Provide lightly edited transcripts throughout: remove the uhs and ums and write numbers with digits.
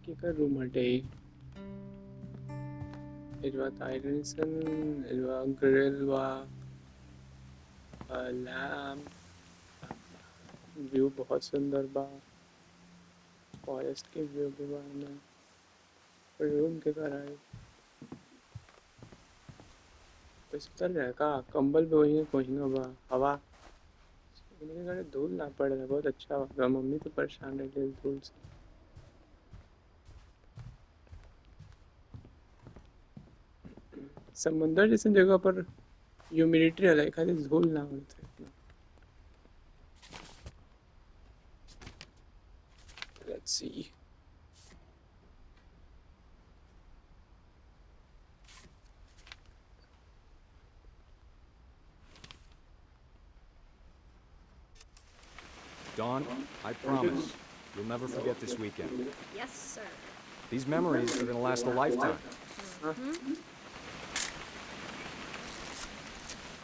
Kicker room day. It was Ironson, it was grill, was lamb. View बहुत सुंदर बा forest के view के बारे में रूम के घर आए बिस्तर रह का कंबल भी वही कोहिनो बा हवा इनके घर धूल ना पड़े बहुत अच्छा होगा मम्मी तो परेशान रहती है धूल से समुंदर जैसी जगह पर ह्यूमिडिटी है खाली धूल ना उड़ते इतना let's see Dawn, I promise, you'll never forget this weekend. Yes, sir. These memories are gonna last a lifetime. Mm-hmm.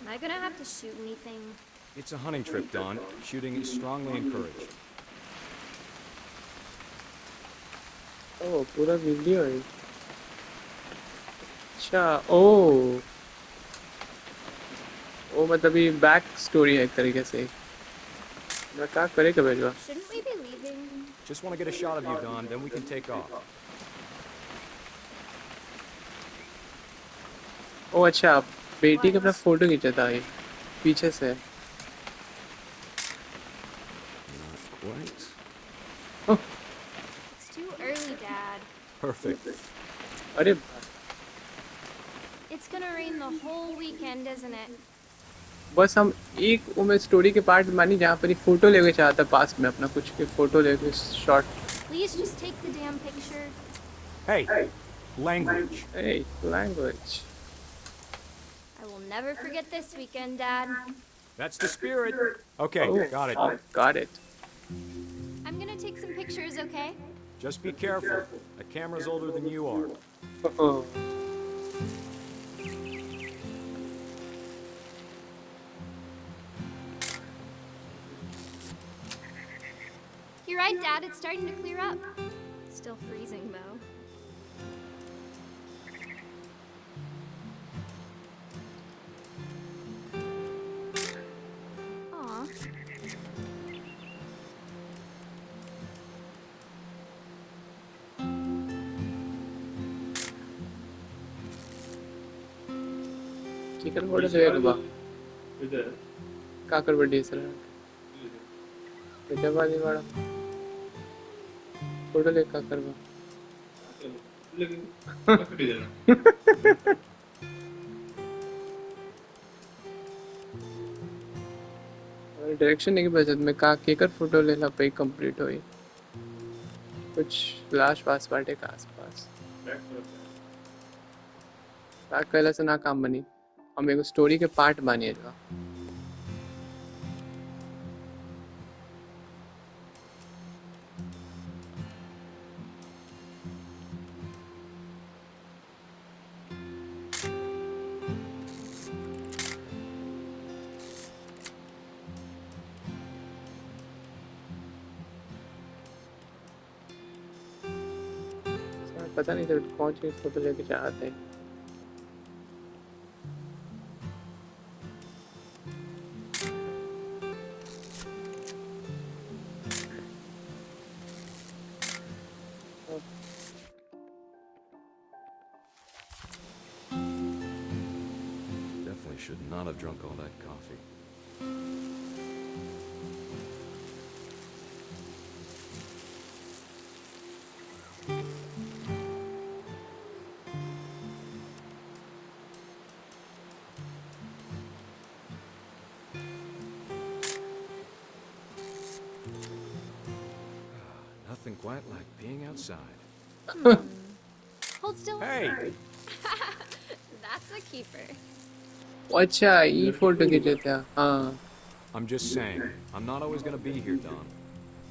Am I gonna have to shoot anything? It's a hunting trip, Dawn. Shooting is strongly encouraged. ओह पूरा video है अच्छा ओह ओ मतलब ये back story है एक तरीके से मैं क्या करेगा भेजवा Shouldn't we be leaving? Just want to get a shot of you, Dawn, then we can take off. ओ अच्छा बेटी का अपना फोटो खींचा था ये पीछे से Not quite. Oh It's too early, Dad. Perfect. अरे It's gonna rain the whole weekend, isn't it? बस हम एक उमें स्टोरी के पार्ट मानी जहाँ पर ये फोटो लेके चाहता पास में अपना कुछ के फोटो लेके shot Please just take the damn picture. Hey, language. Hey, language. I will never forget this weekend, Dad. That's the spirit. Okay, Oh, got it. got it. I'm gonna take some pictures, okay? Just be careful. That camera's older than you are. Uh-oh. You're right, Dad. It's starting to clear up. Still freezing, though. Aw. Chicken what is it about? Kakar badi sir. Beta bali bada. Photo le kakar ba. Direction नहीं बचत में का केकर photo लेला पे complete होई कुछ लाश पास बाटे का आसपास बैक कहला से ना काम बनी हम एगो स्टोरी के पार्ट मानिए था पता नहीं था कौन सी फोटो लेके चाहते हैं Definitely should not have drunk all that coffee. Nothing quite like being outside. Hold still. Hey! That's a keeper. अच्छा ये फोटो खींचे थे हाँ I'm just saying, I'm not always gonna be here, Don.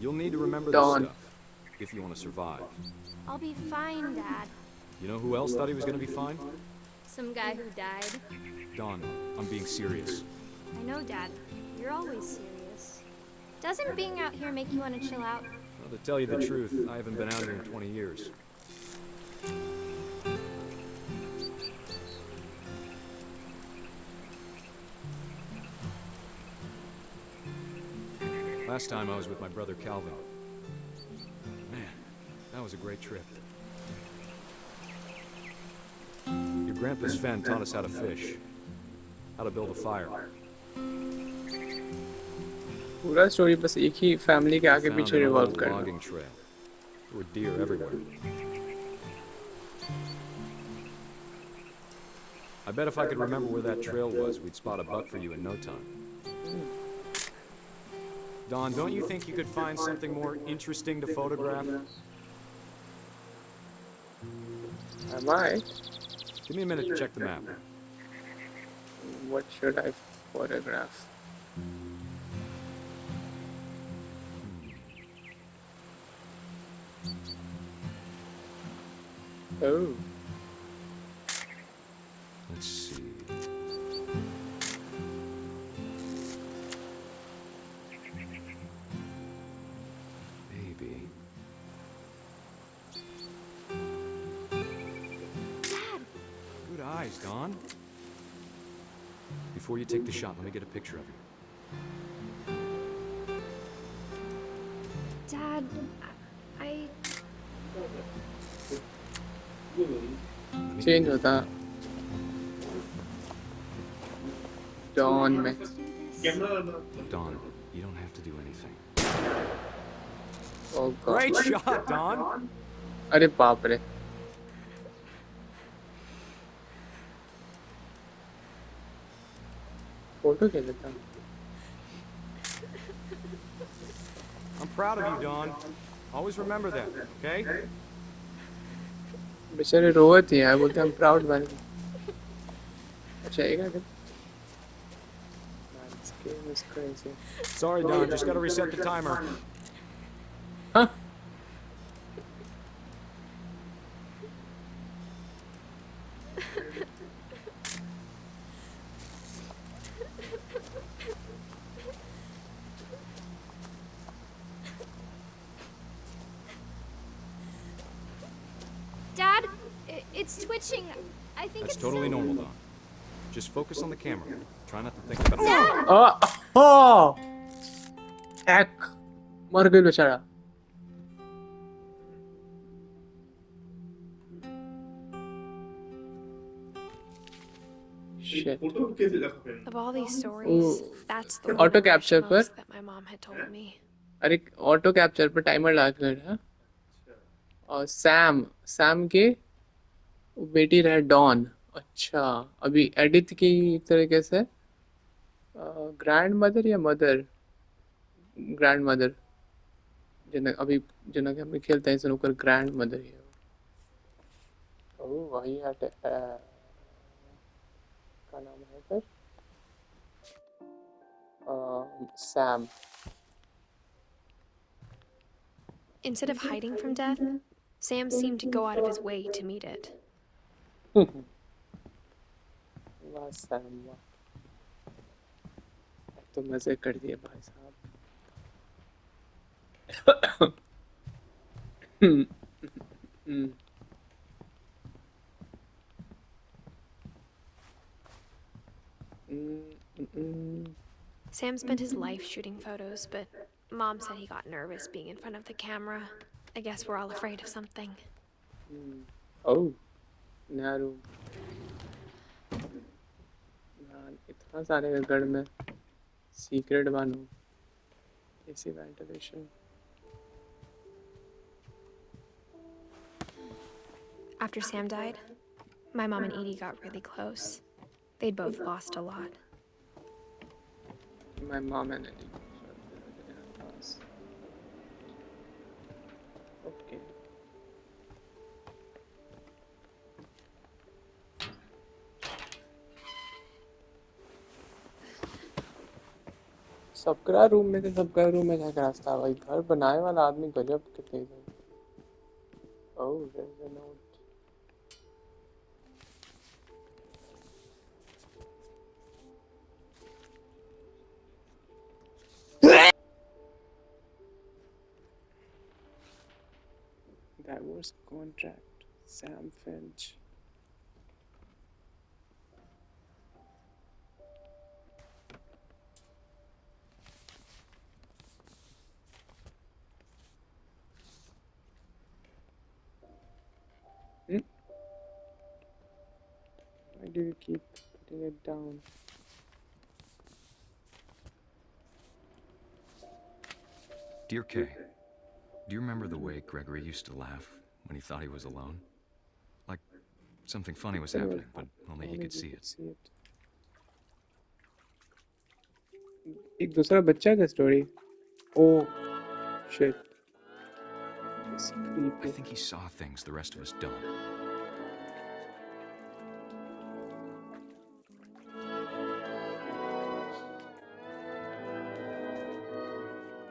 You'll need to remember this Dawn. stuff, if you want to survive. I'll be fine, Dad. You know who else thought he was gonna be fine? Some guy who died. Don, I'm being serious. I know, Dad. You're always serious. Doesn't being out here make you want to chill out? Well, to tell you the truth, I haven't been out here in 20 years. Last time I was with my brother Calvin. Man, that was a great trip. Your grandpa Sven taught us how to fish, how to build a fire. पूरा story बस एक ही family के आगे Found पीछे an revolve old करना. logging trail. There were deer everywhere. I bet if I could remember where that trail was, we'd spot a buck for you in no time. Don, don't you think you could find something more interesting to photograph? I might. Give me a minute to check the map. What should I photograph? Oh. Let's see. Maybe. Good eyes, Don. Before you take the shot, let me get a picture of you. Dad, I... Change होता. Dawn में. Don, you don't have to do anything. Oh God. Great shot, Don! अरे बाप रे. Photo क्या लेता? I'm proud of you, Don. Always remember that, okay? बेचारे रोवत ही हैं, बोलते हम प्राउड बन. अच्छा एक आगे. This game is crazy. Sorry, Don, just gotta reset the timer. Huh? Dad, it's twitching. I think That's it's totally so... normal, Don. Just focus on the camera. Try not to think about it. Oh! Heck! मर गई बेचारा. Shit. Of all these stories, that's the one Auto I wish capture पर. most that my mom had told me. अरे auto capture पर timer लगा कर है. और सैम के बेटी रहे डॉन. अच्छा अभी एडिथ की एक तरीके से ग्रैंड मदर या मदर ग्रैंड मदर जिन अभी जिन के हम खेलते हैं स्नूकर ग्रैंड मदर ही है. ओह वही हट का नाम है फिर Sam. Instead of hiding from death, Sam seemed to go out of his way to meet it. वाह सैम वाह. तो मजे कर दिए भाई साहब. Sam spent his life shooting photos, but Mom said he got nervous being in front of the camera. I guess we're all afraid of something. Oh, नारू. इतना सारे गढ़ में सीक्रेट बानू. AC ventilation. After Sam died, my mom and Edie got really close. They'd both lost a lot. My mom and Eddie. Okay. सबका room में क्या रास्ता है भाई. घर बनाए वाला आदमी गजब के तेज है. Oh, there's a note. divorce contract. Sam Finch. Hmm? Why do you keep putting it down? Dear Kay, do you remember the way Gregory used to laugh when he thought he was alone? Like something funny was happening, but only he could see it. एक दूसरा बच्चा का story. Oh shit. It's I creepy. think he saw things the rest of us don't.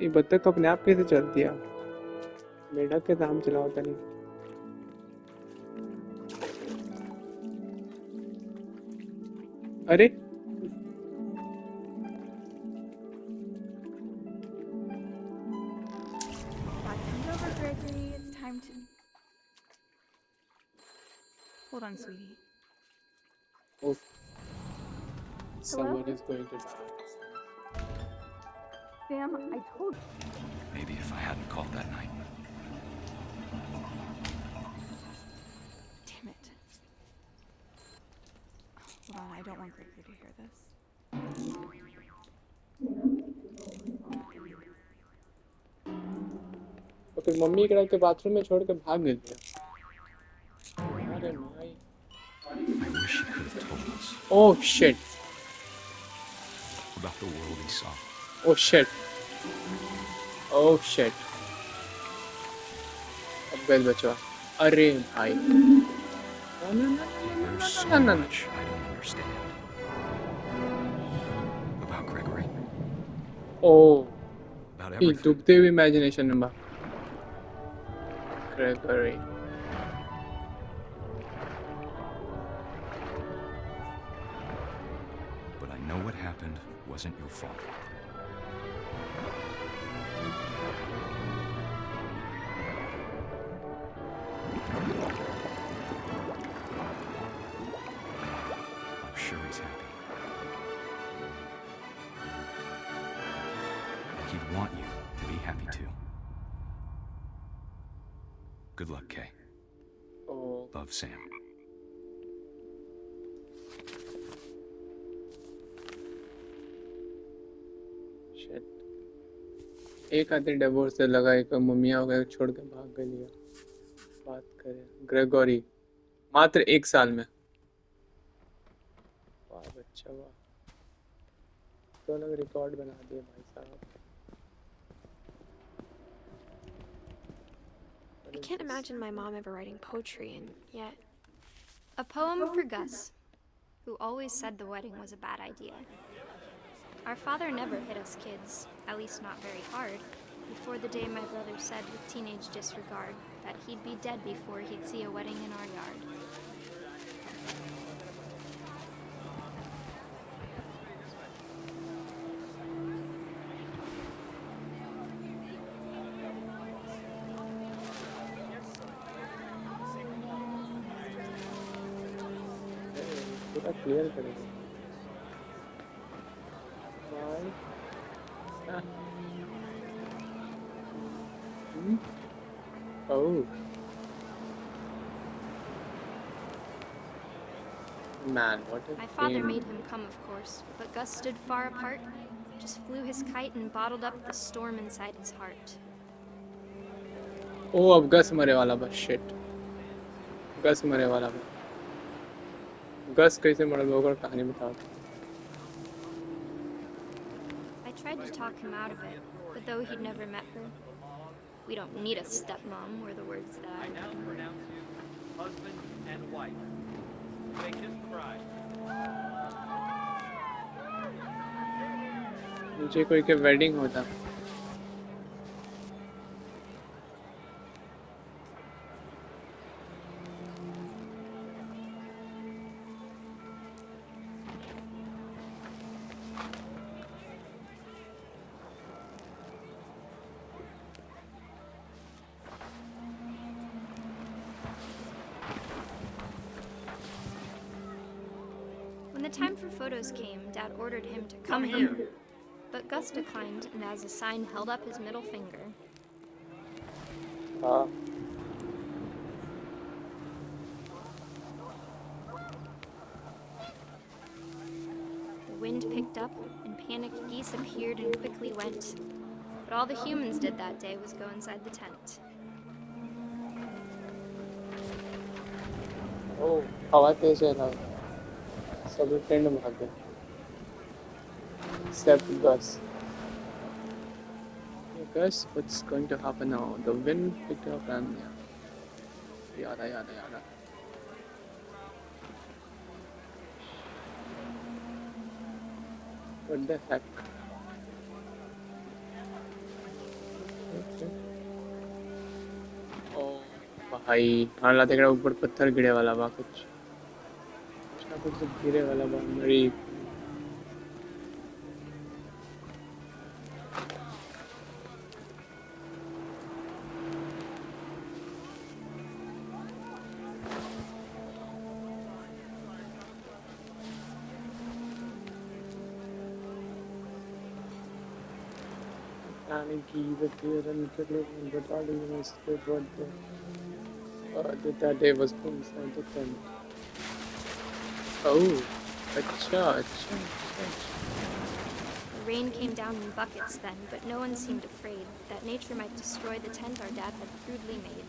ये बत्तख अपने आप कैसे चलती है? मेढक के दाम चलाओ तनी. अरे Watson's over, Gregory. It's time to... Hold on, sweetie. oh, someone is going to die. Sam, I told Maybe if I hadn't called that night. Damn it. Hold on, I don't want Gregory to hear this. और फिर mummy के bathroom में छोड़ के भाग गई थी. अरे माई. I wish he could have told us Oh shit. about the world he saw. Oh shit. Oh shit. अब गए बचवा. अरे भाई. There's so much I don't understand about Gregory, Oh. about ये everything. डूबते हुए imagination में. Gregory. But I know what happened wasn't your fault. I'm sure he's happy. And he'd want you to be happy too. Good luck, Kay. Oh. Love, Sam. Shit. एक आदमी divorce से लगा, एक मम्मिया हो गया, छोड़ के भाग गई लिया. बात करें ग्रेगोरी मात्र 1 साल में. वाह बच्चा वाह. तो लोग रिकॉर्ड बना दिए भाई साहब. I can't imagine my mom ever writing poetry, and yet. A poem for Gus, who always said the wedding was a bad idea. Our father never hit us kids, at least not very hard, before the day my brother said with teenage disregard that he'd be dead before he'd see a wedding in our yard. पूरा clear करेंगे. भाई. Oh. Man, what a My father pain. made him come, of course, but Gus stood far apart, just flew his kite and bottled up the storm inside his heart. Oh, अब गस मरे वाला बस. Shit. गस मरे वाला बस. गस कैसे मरे होगा कहानी बताओ. I tried to talk him out of it, but though he'd never met her, we don't need a stepmom were the words that I now remember. pronounce you husband and wife. Make his bride. मुझे कोई के wedding होता. time for photos came, Dad ordered him to come here. But Gus declined and as a sign held up his middle finger. हाँ The wind picked up and panicked geese appeared and quickly went. But all the humans did that day was go inside the tent. ओ हवा तेज है ना सब tent में भाग गए except Gus. Hey Gus, what's going to happen now? The wind picked up and yada yada yada. What the heck? Okay. Oh भाई हाँ देख रहा ऊपर पत्थर गिरे वाला बा कुछ ना कुछ तो गिरे वाला बा मेरी that day was inside the tent. Oh, अच्छा अच्छा The rain came down in buckets then, but no one seemed afraid that nature might destroy the tent our dad had crudely made.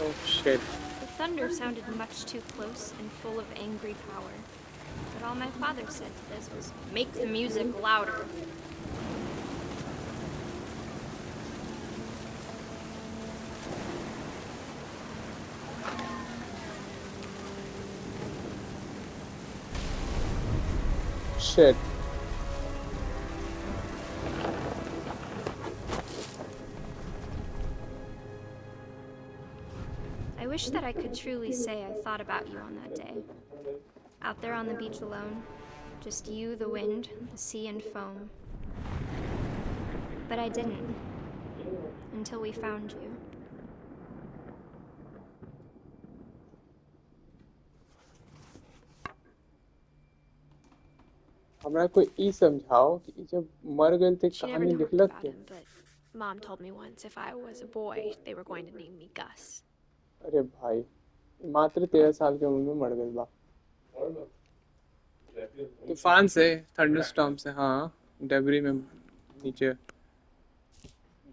Oh shit. The thunder sounded much too close and full of angry power. But all my father said to this was, "Make the music louder." Shit. I wish that I could truly say I thought about you on that day. Out there on the beach alone, just you, the wind, the sea, and foam. But I didn't, until we found you. हमरा कोई ई समझाओ कि जब मर गए थे She never कहानी talked लिखलक about के him, but Mom told me once if I was a boy, they were going to name me Gus. अरे भाई मात्र 13 साल की उम्र में मर गए बा तूफान से थंडरस्टॉर्म से हाँ डेबरी में नीचे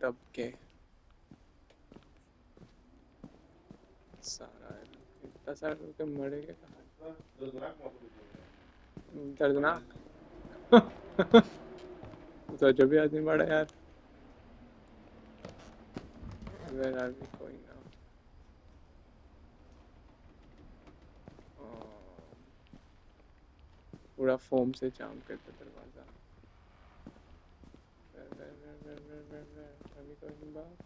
दब के सारा इतना सारा लोग के मरेंगे कहाँ दर्दनाक तो जब भी आदमी मरा यार Where are we going now? पूरा फोम से जाम करके दरवाजा Where are we going back?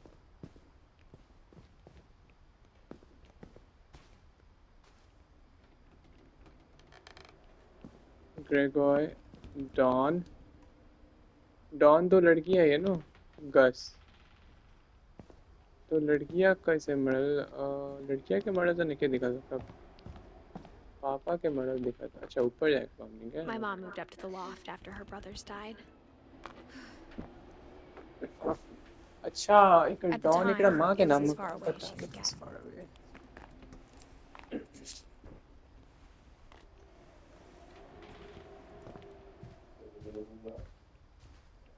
Gregory, Dawn. Dawn तो लड़की है ये नो गस तो लड़कियां कैसे मॉडल लड़कियां के मॉडल तो नहीं दिखा था पापा के मॉडल दिखा था अच्छा ऊपर जाके पाऊंगी क्या My mom moved up to the loft after her brothers died. अच्छा एक At the डॉन एकरा time, माँ के it was नाम as में far पता away as था she कि could किस get. far away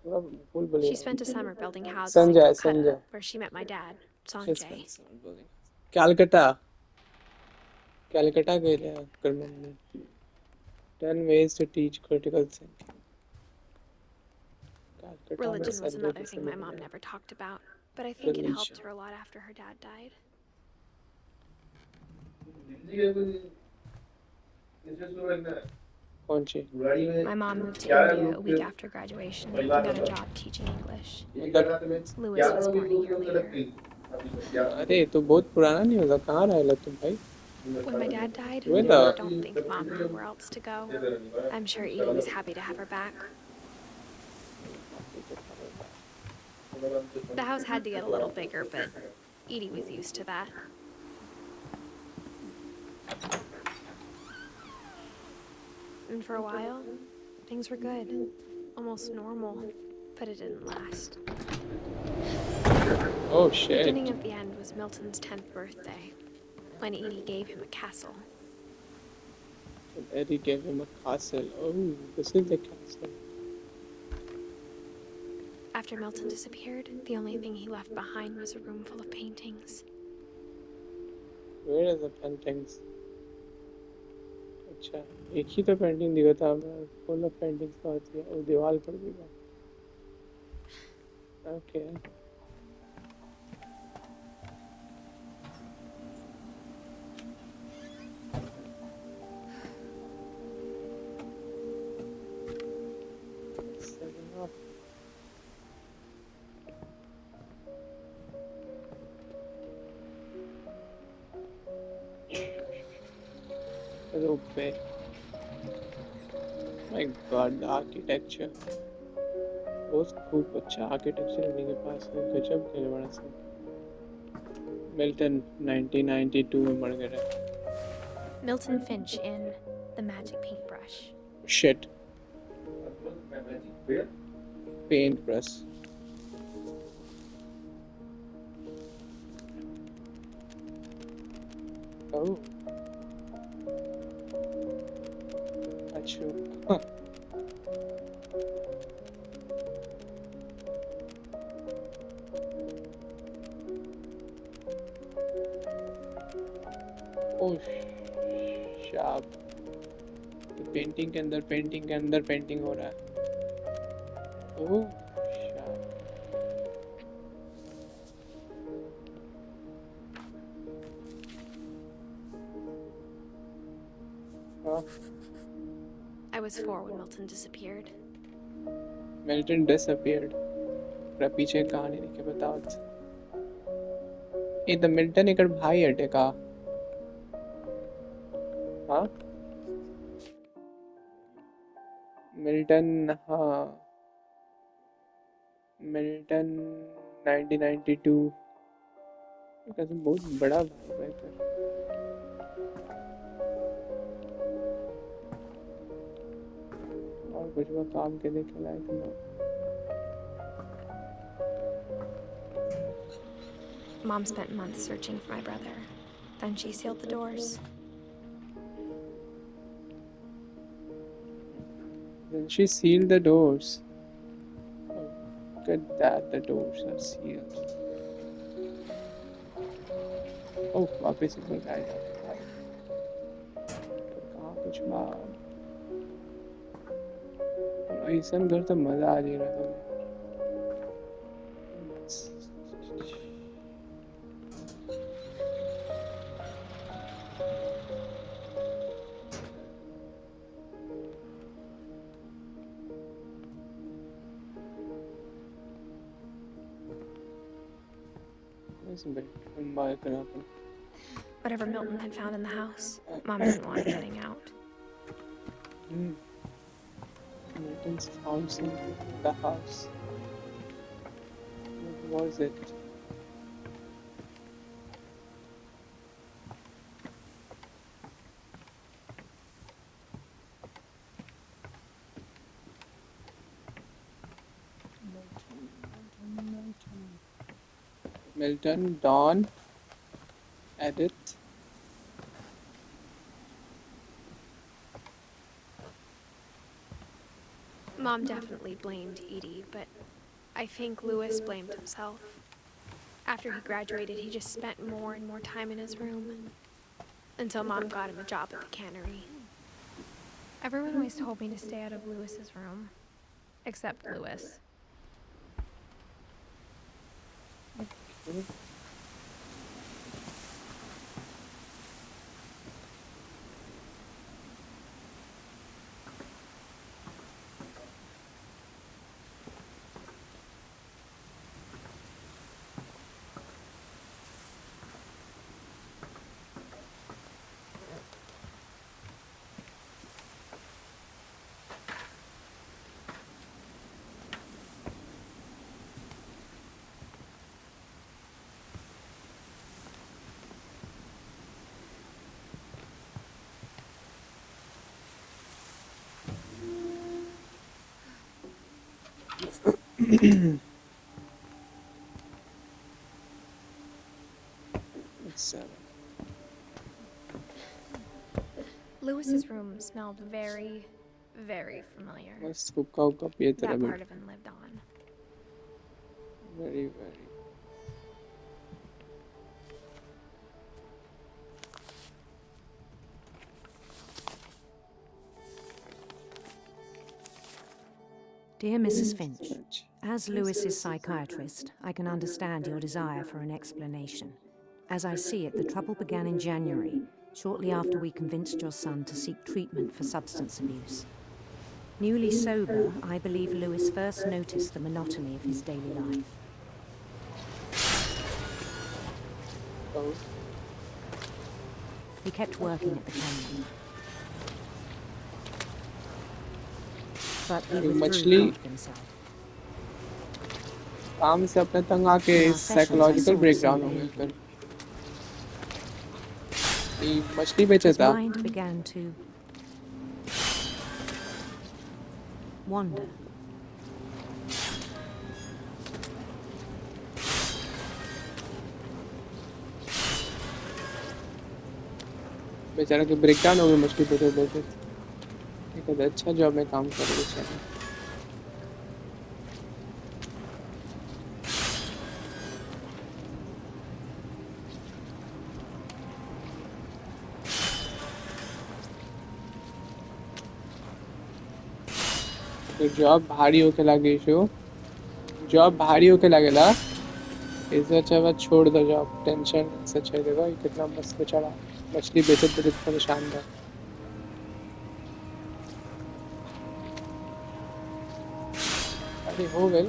पूरा भूल Bhulaiyaa She spent a summer building houses in Sanjay Calcutta, Sanjay where she met my dad, She Sanjay. spent summer building Calcutta Calcutta गए थे कर mummy 10 ways to teach critical thinking Calcutta में Religion was Sanjay another से thing my मिले mom never talked about, but I think it helped religion her a lot after her dad died. कौन सी My mom moved to India a week after graduation and got a job teaching English. Louis was born a year later. अरे तो बहुत पुराना नहीं होगा कहाँ रहेला तुम भाई When my dad died, Where I the don't think Mom knew where else to go. I'm sure Edie was happy to have her back. The house had to get a little bigger, but Edie was used to that. And for a while, things were good. Almost normal. But it didn't last. Oh The shit. beginning of the end was Milton's 10th birthday, when Edie gave him a castle. And Eddie gave him a castle. Oh, this is the castle. After Milton disappeared, the only thing he left behind was a room full of paintings. Where are the paintings? अच्छा एक ही तो painting दिखा था हमें full of paintings कहाँ थी वो दीवार पर भी था okay RuPay my God architecture बहुत खूब अच्छा आर्किटेक्चर इनके पास है गजब के बड़ा सा मिल्टन 1992 में मर गया Milton Finch in The Magic Paintbrush. Shit paintbrush oh अच्छा ओह शाप पेंटिंग के अंदर पेंटिंग के अंदर पेंटिंग हो रहा है ओह शाप हाँ I was 4 when Milton disappeared. Milton disappeared पूरा पीछे कहानी लिखे बताओ ಇದು ಮಿಲ್ಟನ್ ఇక్కడ भाई अटे का हाँ मिल्टन हाँ मिल्टन 1992 कैसे बहुत बड़ा भाई है फिर और कुछ वो काम के देखे लायक ना Mom spent months searching for my brother. Then she sealed the doors. Then she sealed the doors. Oh, good that the doors are sealed. Oh, वापस एक बार आया कहाँ कुछ बात ऐसा घर तो मजा आ रही है Whatever Milton had found in the house, Mom didn't want it getting out. Milton's found something in the house. What was it? Milton, Dawn, Edith. Mom definitely blamed Edie, but I think Louis blamed himself. After he graduated, he just spent more and more time in his room. Until Mom got him a job at the cannery. Everyone always told me to stay out of Louis's room. Except Louis. Okay. Seven. Lewis's room smelled very, very familiar. मस्त हुक्का हुक्का पिए तेरा That बेटा. part of him lived on. Very very. Dear Mrs. Finch, as Lewis's psychiatrist, I can understand your desire for an explanation. As I see it, the trouble began in January, shortly after we convinced your son to seek treatment for substance abuse. Newly sober, I believe Lewis first noticed the monotony of his daily life. Oh. He kept working at the cannery. But he withdrew मछली half himself. काम से अपने तंग आके In our sessions, I psychological saw the breakdown same हो गया behavior. फिर ये मछली बेचा His था mind began to wander. बेचारा के ब्रेकडाउन हो गया मछली बेचते बेचते एक अच्छा जॉब में काम कर रहे बेचारा तो जॉब भारी होके लगे शो जॉब भारी होके लगेला इससे अच्छा बात छोड़ दो जॉब टेंशन से अच्छा देखो ये कितना मस्त बेचारा मछली बेचते बेचते परेशान था अरे हो गए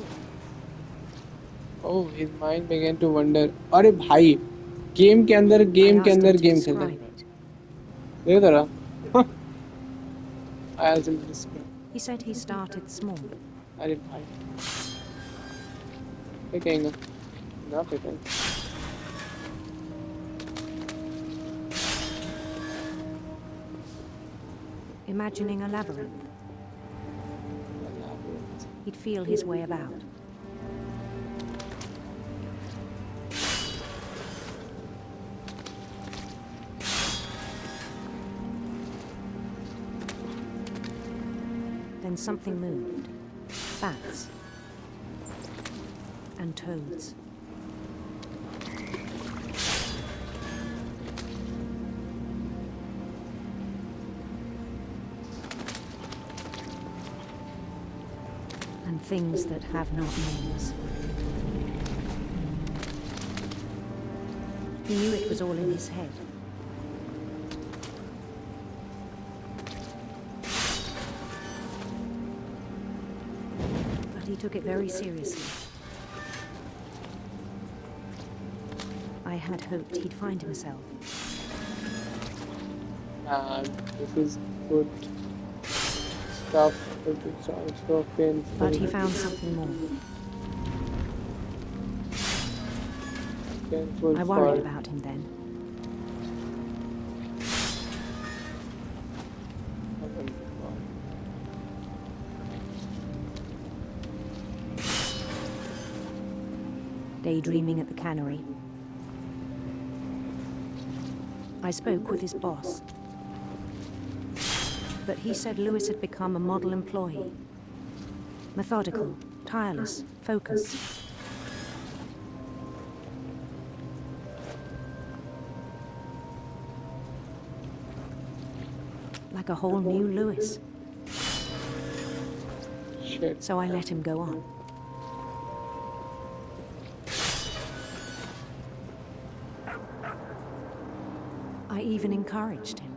ओह his mind began to wonder अरे भाई गेम के अंदर I गेम के asked him अंदर to गेम खेलता है describe it. देखो जरा I asked him to describe He said he started small. अरे भाई क्या कहेंगे ना पता Imagining a labyrinth. He'd feel his way about. Then something moved. Bats. And toads. And things that have not names. He knew it was all in his head. But he took it very seriously. I had hoped he'd find himself. this is good stuff it's also painful But he found something more. painful I worried for about him then. Daydreaming at the cannery. I spoke with his boss. But he said Lewis had become a model employee. Methodical, tireless, focused. Like a whole new Lewis. shit So I let him go on. I even encouraged him.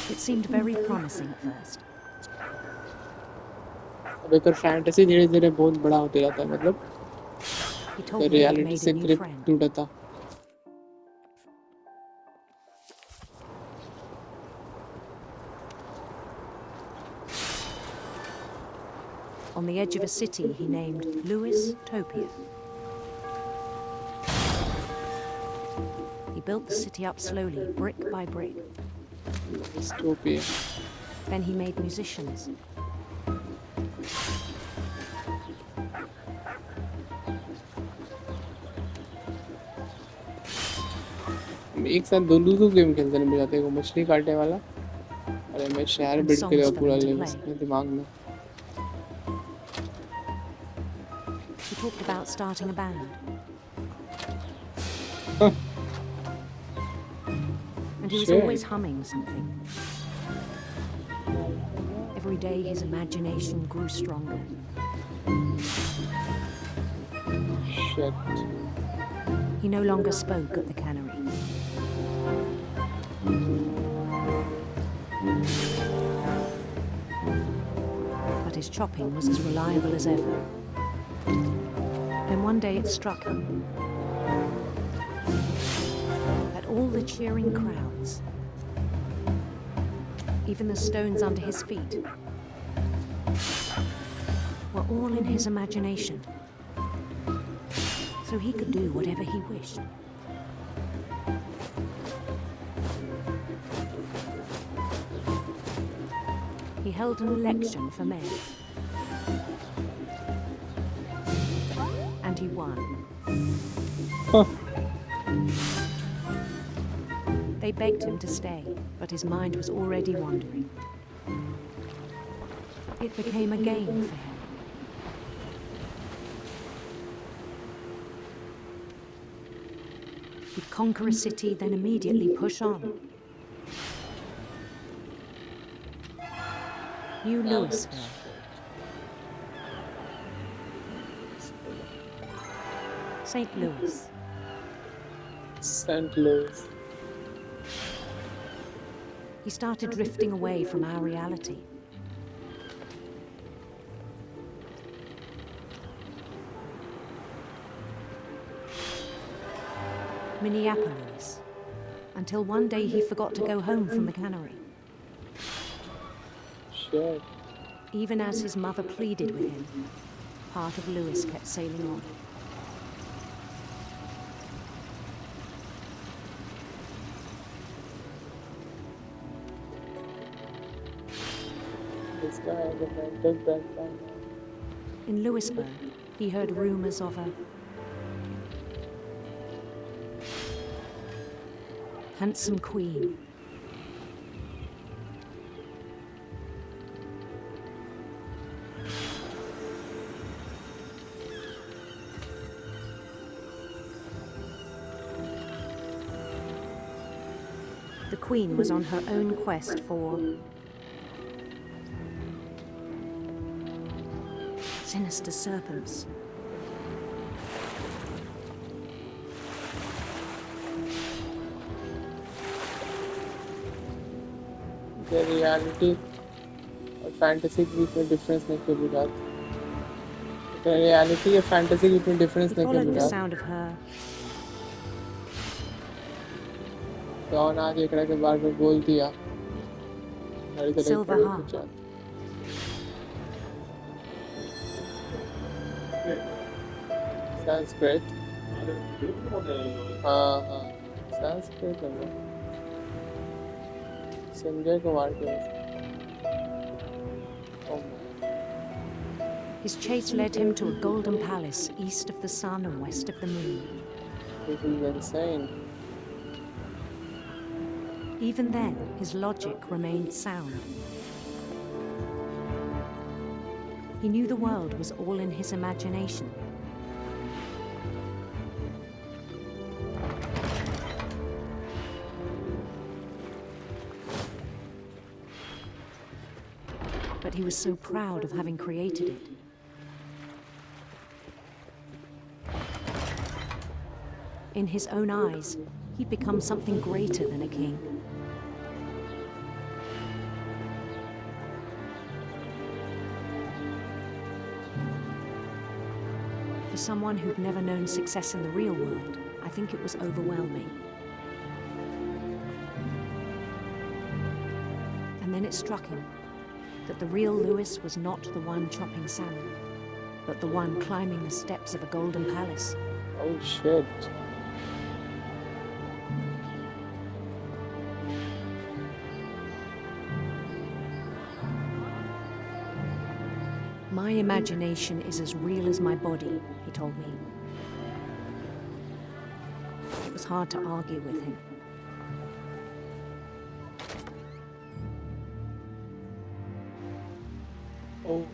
It seemed very promising at first. अब एक fantasy धीरे धीरे बहुत बड़ा होते जाता है मतलब He told me he'd reality made से a new ग्रिप friend. टूटा On the edge of a city he named Lewis Topia. He built the city up slowly, brick by brick. dystopia Then he made musicians. एक साथ दो game खेलते हैं मेरे जाते को मछली काटने वाला। अरे मैं शहर and बिल्ड songs करेगा for पूरा them to लिव play. उसके दिमाग में। He talked about starting a band, and he was always Shit. humming something. Every day his imagination grew stronger. Shit. He no longer spoke at the cannery. But his chopping was as reliable as ever. Then one day it struck him that all the cheering crowds, even the stones under his feet, were all in his imagination. So he could do whatever he wished. He held an election for mayor. And he won. Huh. They begged him to stay, but his mind was already wandering. It became a game for him. He'd conquer a city, then immediately push on. New Louisville. St. Louis. St. Louis. He started drifting away from our reality. Minneapolis, until one day he forgot to go home from the cannery. Shit. Even as his mother pleaded with him, part of Louis kept sailing on. This guy has a mental breakdown. In Louisburg, he heard rumors of a handsome queen. The queen was on her own quest for sinister serpents. The reality और fantasy के बीच में difference नहीं कर रहा। The reality और fantasy के बीच में He difference नहीं कर followed the रहा। sound of her डॉन आज एक के बारे में बोल दिया। हर तरह silver की harp. कुछ संस्कृत। हाँ संस्कृत है वो। संजय कुमार के। Oh my. His chase led him to a golden palace east of the sun and west of the moon. This is insane. Even then, his logic remained sound. He knew the world was all in his imagination. But he was so proud of having created it. In his own eyes, he'd become something greater than a king. For someone who'd never known success in the real world, I think it was overwhelming. And then it struck him that the real Louis was not the one chopping salmon, but the one climbing the steps of a golden palace. Oh shit. My imagination is as real as my body, he told me. It was hard to argue with him. Oh,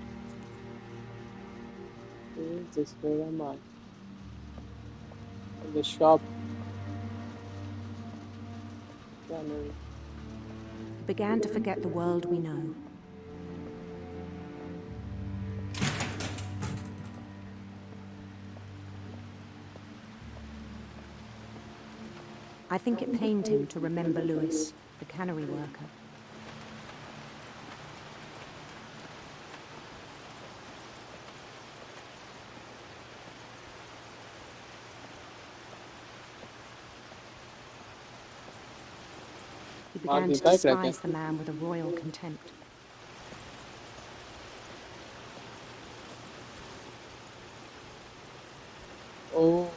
where is this? Where am I? In the shop. Cannery. We began to forget the world we know. I think it pained him to remember Lewis, the cannery worker. He began to despise the man with a royal contempt. Oh.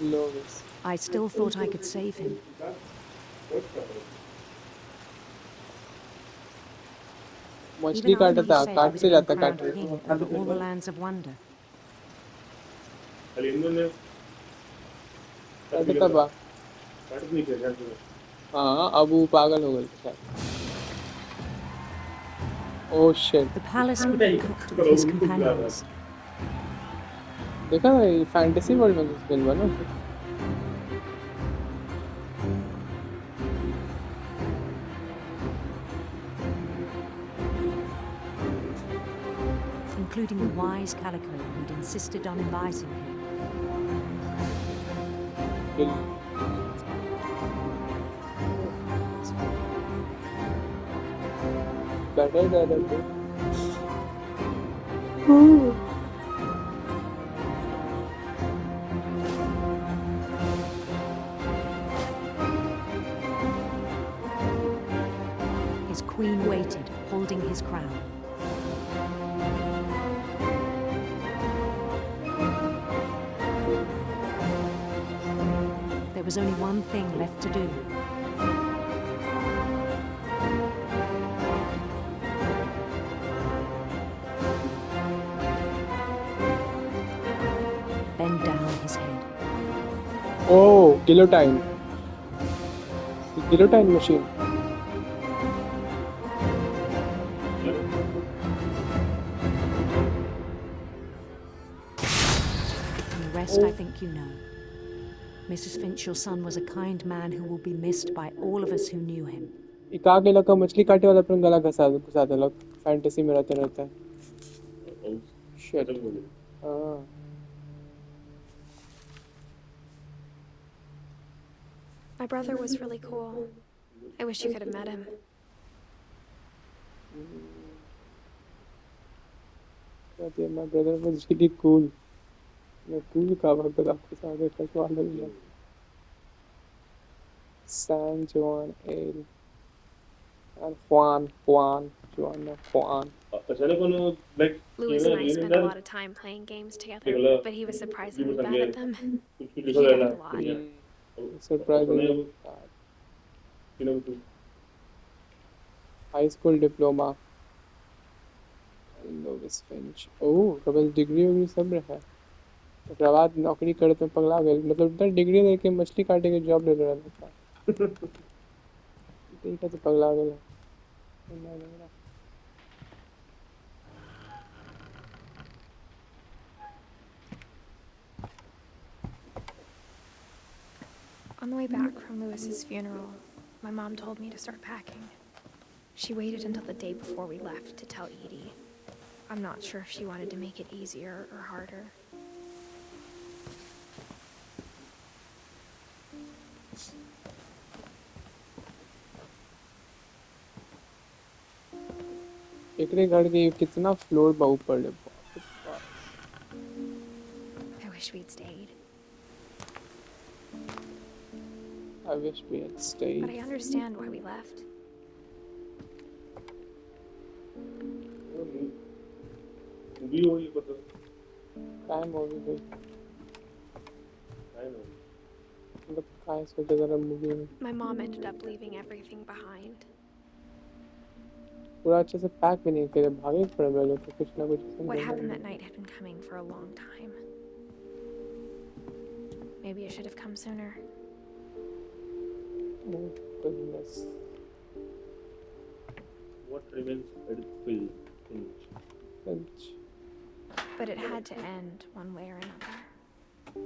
Lovis. I still thought I could save him. मछली Even after काटा he था said he काट was से being जाता crowned काट king over all the lands of wonder. काटा बा हाँ अब वो पागल हो गया Oh shit. The palace would be packed with his companions. देखा ना ये फैंटेसी वर्ल्ड में घुस गए ना Including the wise Calico who'd insisted on inviting him. Better. His queen waited, holding his crown. There was only one thing left to do. Bend down his head. Oh, guillotine. The guillotine machine. And the rest I think you know. Mrs. Finch, your son was a kind man who will be missed by all of us who knew him. एक आगे लगा मछली काटे वाला अपना गला घुसा दे लोग फैंटेसी में रहता है Shit. हाँ My brother was really cool. I wish you could have met him. My brother was really cool. मैं cool का वक्त आपके साथ एक सवाल है San Juan Ale and Juan Juan Louis and I spent a lot of time playing games together, but he was surprisingly bad at them. He died a lot. Surprisingly high school diploma Edith Finch oh double degree होगी सब रहा है उसके बाद नौकरी करते में पगला गए मतलब इतना डिग्री लेके मछली काटे के जॉब ले रहा था ठीक है तो पगला गए On the way back from Louis's funeral, my mom told me to start packing. She waited until the day before we left to tell Edie. I'm not sure if she wanted to make it easier or harder. एकरे घर के कितना floor बा ऊपर ले I wish we'd stayed. I wish we had stayed But I understand why we left. काय movie भाई मतलब काय सोचे जरा मूवी में My mom ended up leaving everything behind. पूरा अच्छे से पैक भी नहीं करे भागे पड़े वाले तो कुछ ना कुछ What happened that night had been coming for a long time. Maybe it should have come sooner. Oh goodness. What remains Edith Finch? Finch. But it had to end one way or another.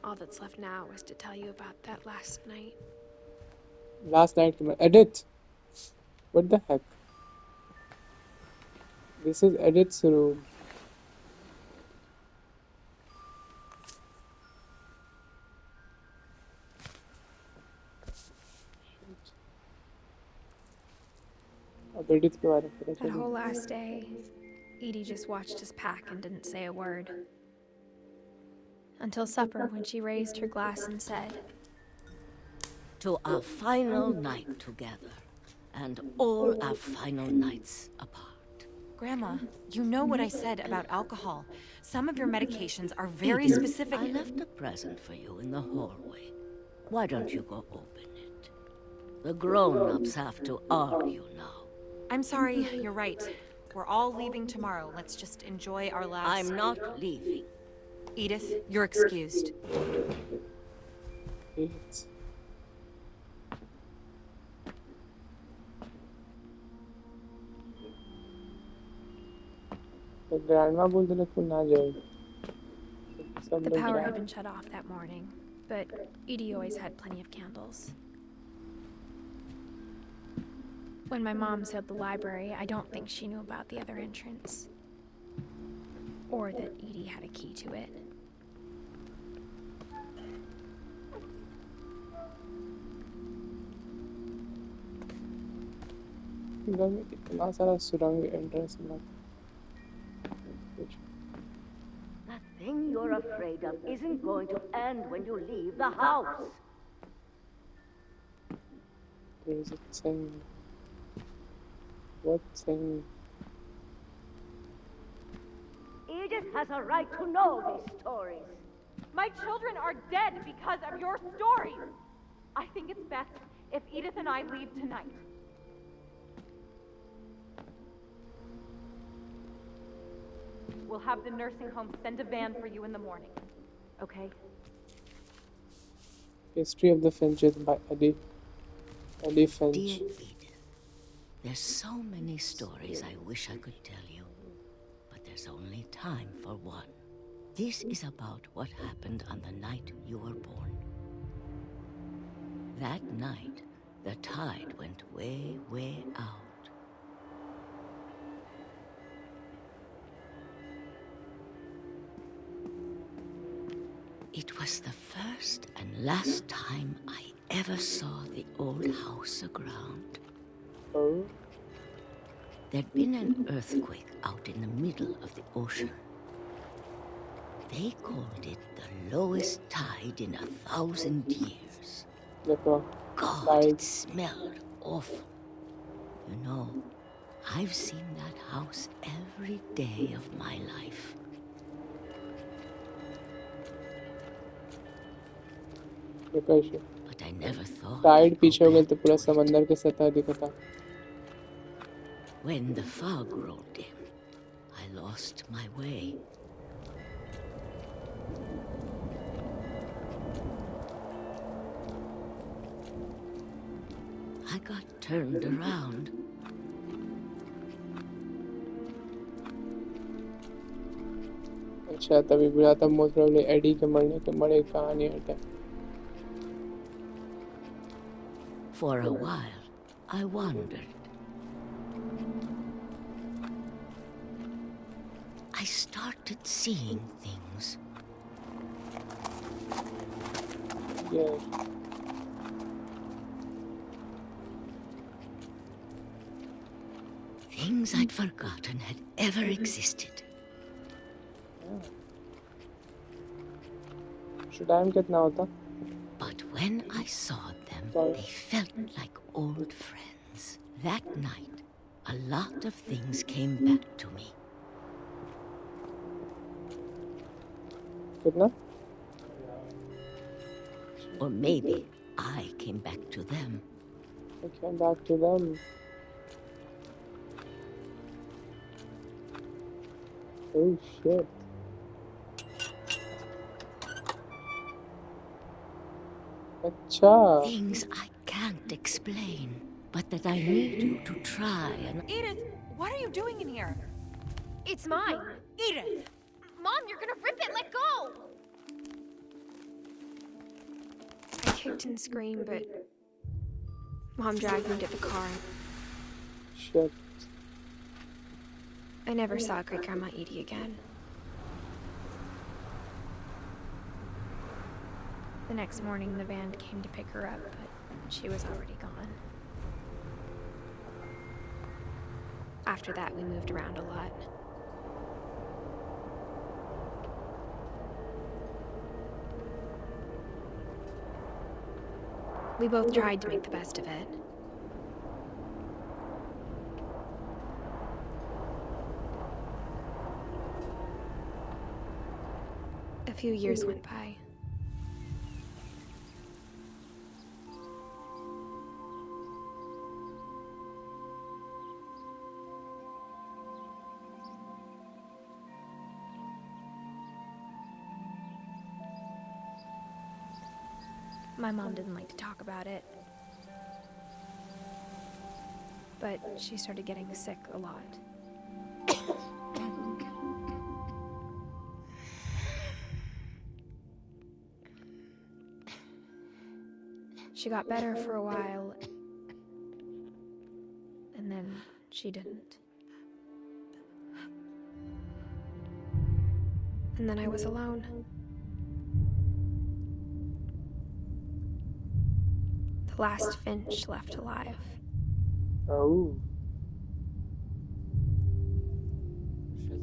All that's left now is to tell you about that last night. Last night, Edith. What the heck? This is Edith's room. अब Edith के बारे में पता That whole चलेगा. last day, Edie just watched us pack and didn't say a word. Until supper, when she raised her glass and said, To our final night together, and all our final nights apart. Grandma, you know what I said about alcohol. Some of your medications are very Edith, specific. I left a present for you in the hallway. Why don't you go open it? The grown-ups have to argue now. I'm sorry, you're right. We're all leaving tomorrow. Let's just enjoy our last... I'm not leaving. Edith, you're excused. Edith. The grandma बोलते लोग को ना जाए. सब the लोग power जाए. had been shut off that morning, but Edie always had plenty of candles. When my mom sealed the library, I don't think she knew about the other entrance. Or that Edie had a key to it. घर में इतना सारा सुरंग entrance में. The thing you're afraid of isn't going to end when you leave the house. There is a thing. What thing? Edith has a right to know these stories. My children are dead because of your stories. I think it's best if Edith and I leave tonight. We'll have the nursing home send a van for you in the morning. Okay? History of the Finches by Edith Finch. Dear Edith, there's so many stories I wish I could tell you, but there's only time for one. This is about what happened on the night you were born. That night, the tide went way, way out. It was the first and last time I ever saw the old house aground. Oh, There'd been an earthquake out in the middle of the ocean. They called it the lowest tide in 1,000 years. देखो. God, Tide. it smelled awful. You know, I've seen that house every day of my life. देखो issue. But I never thought tide I'd go पीछे हो गई back तो पूरा to it. समंदर के सतह दिखा था. When the fog rolled in, I lost my way. I got turned around. अच्छा तभी बुझा था मोस्ट प्रोबेबली एडी के मरने के मरे कहानी हटा. For a while, I wandered. I started seeing things. Yeah. Things I'd forgotten had ever existed. Time कितना होता? But when I saw them, they felt like old friends. That night, a lot of things came back to me. कितना? Or maybe I came back to them. I came back to them. Oh shit. अच्छा. Things I can't explain, but that I need you to try and... Edith, what are you doing in here? It's mine. Edith! Mom, you're gonna rip it. Let go. I kicked and screamed, but Mom dragged me to the car. Shit. I never saw Great Grandma Edie again. The next morning, the van came to pick her up, but she was already gone. After that, we moved around a lot. We both tried to make the best of it. A few years went by. My mom didn't like to talk about it, but she started getting sick a lot. She got better for a while, and then she didn't. And then I was alone. The last Finch left alive. Oh.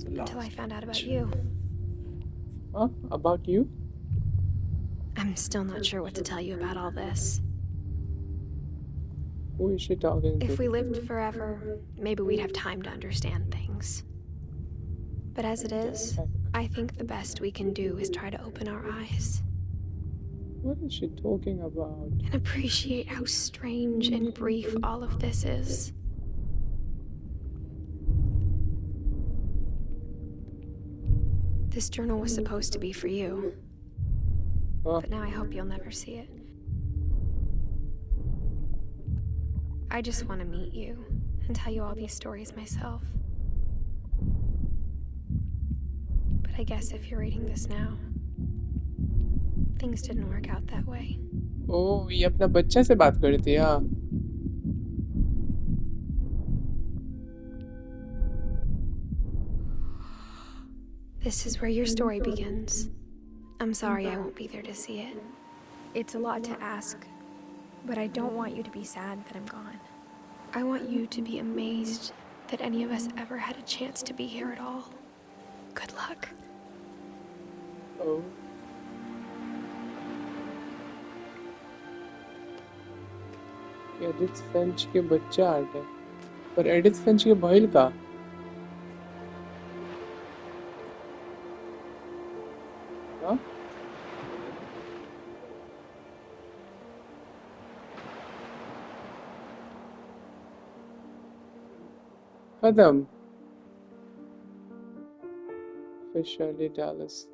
Until I found out about you. Huh? About you? I'm still not sure what to tell you about all this. Who is she talking to? If we lived forever, maybe we'd have time to understand things. But as it is, I think the best we can do is try to open our eyes. What is she talking about? And appreciate how strange and brief all of this is. This journal was supposed to be for you. Huh? But now I hope you'll never see it. I just want to meet you and tell you all these stories myself. But I guess if you're reading this now, things didn't work out that way. Oh, ये अपना बच्चा से बात कर रही थी हाँ. This is where your story begins. I'm sorry I won't be there to see it. It's a lot to ask, but I don't want you to be sad that I'm gone. I want you to be amazed that any of us ever had a chance to be here at all. Good luck. Oh. Edith Finch के बच्चा art है पर Edith Finch के भइल का हाँ खत्म Officially Dallas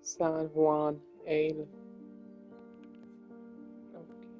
San Juan Ale. Okay.